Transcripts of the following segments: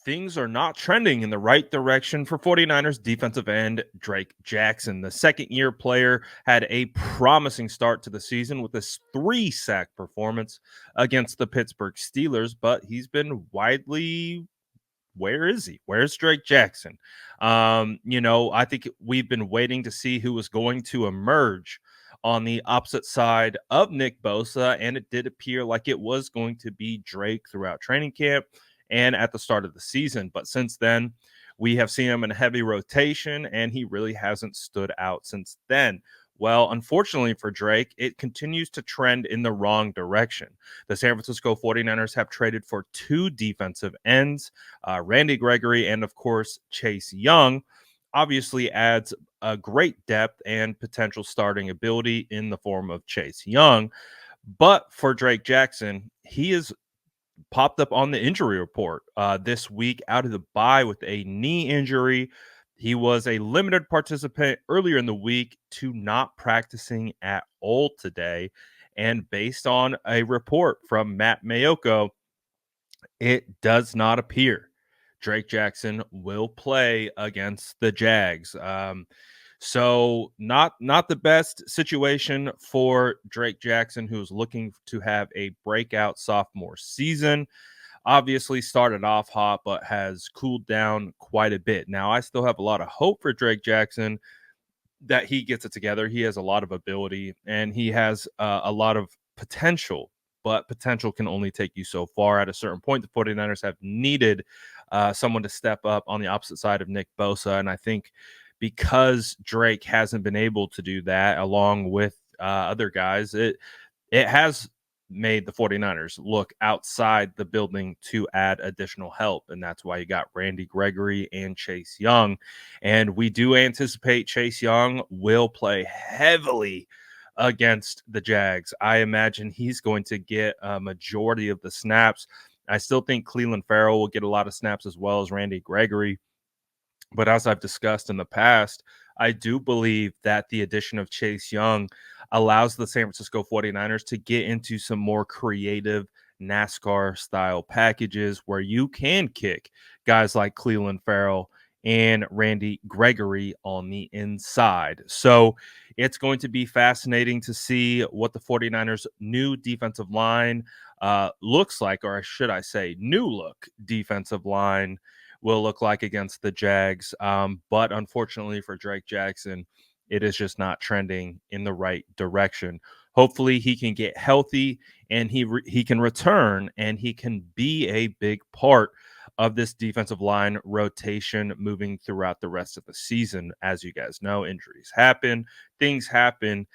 Things are not trending in the right direction for 49ers defensive end Drake Jackson. The second-year player had a promising start to the season with this 3-sack performance against the Pittsburgh Steelers, but he's been widely where is he? Where's Drake Jackson? I think we've been waiting to see who was going to emerge on the opposite side of Nick Bosa, and it did appear like it was going to be Drake throughout training camp and at the start of the season. But since then, we have seen him in a heavy rotation, and he really hasn't stood out since then. Well, unfortunately for Drake, it continues to trend in the wrong direction. The San Francisco 49ers have traded for 2 defensive ends, Randy Gregory, and of course, Chase Young. Obviously adds a great depth and potential starting ability in the form of Chase Young. But for Drake Jackson, he is popped up on the injury report this week out of the bye with a knee injury. He was a limited participant earlier in the week to not practicing at all today. And based on a report from Matt Mayoko, it does not appear Drake Jackson will play against the Jags. So not the best situation for Drake Jackson, who's looking to have a breakout sophomore season. Obviously started off hot, but has cooled down quite a bit. Now, I still have a lot of hope for Drake Jackson that he gets it together. He has a lot of ability and he has a lot of potential, but potential can only take you so far. At a certain point, the 49ers have needed someone to step up on the opposite side of Nick Bosa. And I think because Drake hasn't been able to do that along with other guys, it has made the 49ers look outside the building to add additional help. And that's why you got Randy Gregory and Chase Young. And we do anticipate Chase Young will play heavily against the Jags. I imagine he's going to get a majority of the snaps. I still think Cleveland Farrell will get a lot of snaps as well as Randy Gregory. But as I've discussed in the past, I do believe that the addition of Chase Young allows the San Francisco 49ers to get into some more creative NASCAR style packages where you can kick guys like Cleveland Farrell and Randy Gregory on the inside. So it's going to be fascinating to see what the 49ers' new defensive line looks like, or should I say, new look defensive line will look like against the Jags. But unfortunately for Drake Jackson, it is just not trending in the right direction. Hopefully, he can get healthy and he can return and he can be a big part of this defensive line rotation moving throughout the rest of the season. As you guys know, injuries happen, things happen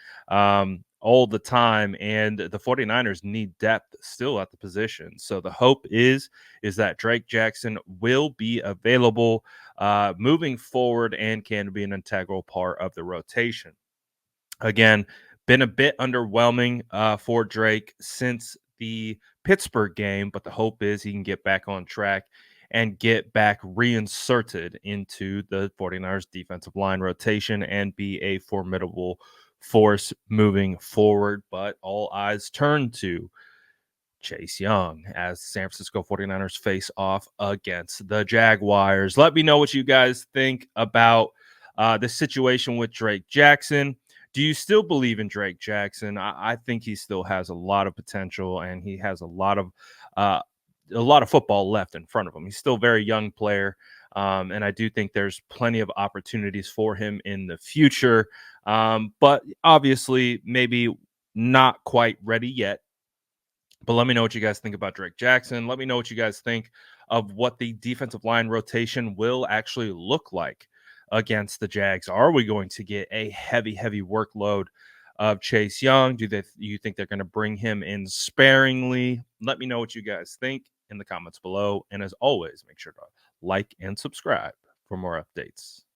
all the time, and the 49ers need depth still at the position. So the hope is that Drake Jackson will be available moving forward and can be an integral part of the rotation. Again, been a bit underwhelming for Drake since the Pittsburgh game, but the hope is he can get back on track and get back reinserted into the 49ers defensive line rotation and be a formidable force moving forward. But all eyes turn to Chase Young as San Francisco 49ers face off against the Jaguars. Let me know what you guys think about the situation with Drake Jackson. Do you still believe in Drake Jackson? I think he still has a lot of potential and he has uh, a lot of football left in front of him. He's still a very young player. And I do think there's plenty of opportunities for him in the future. But obviously, maybe not quite ready yet. But let me know what you guys think about Drake Jackson. Let me know what you guys think of what the defensive line rotation will actually look like against the Jags. Are we going to get a heavy workload of Chase Young? You think they're going to bring him in sparingly? Let me know what you guys think in the comments below. And as always, make sure to like and subscribe for more updates.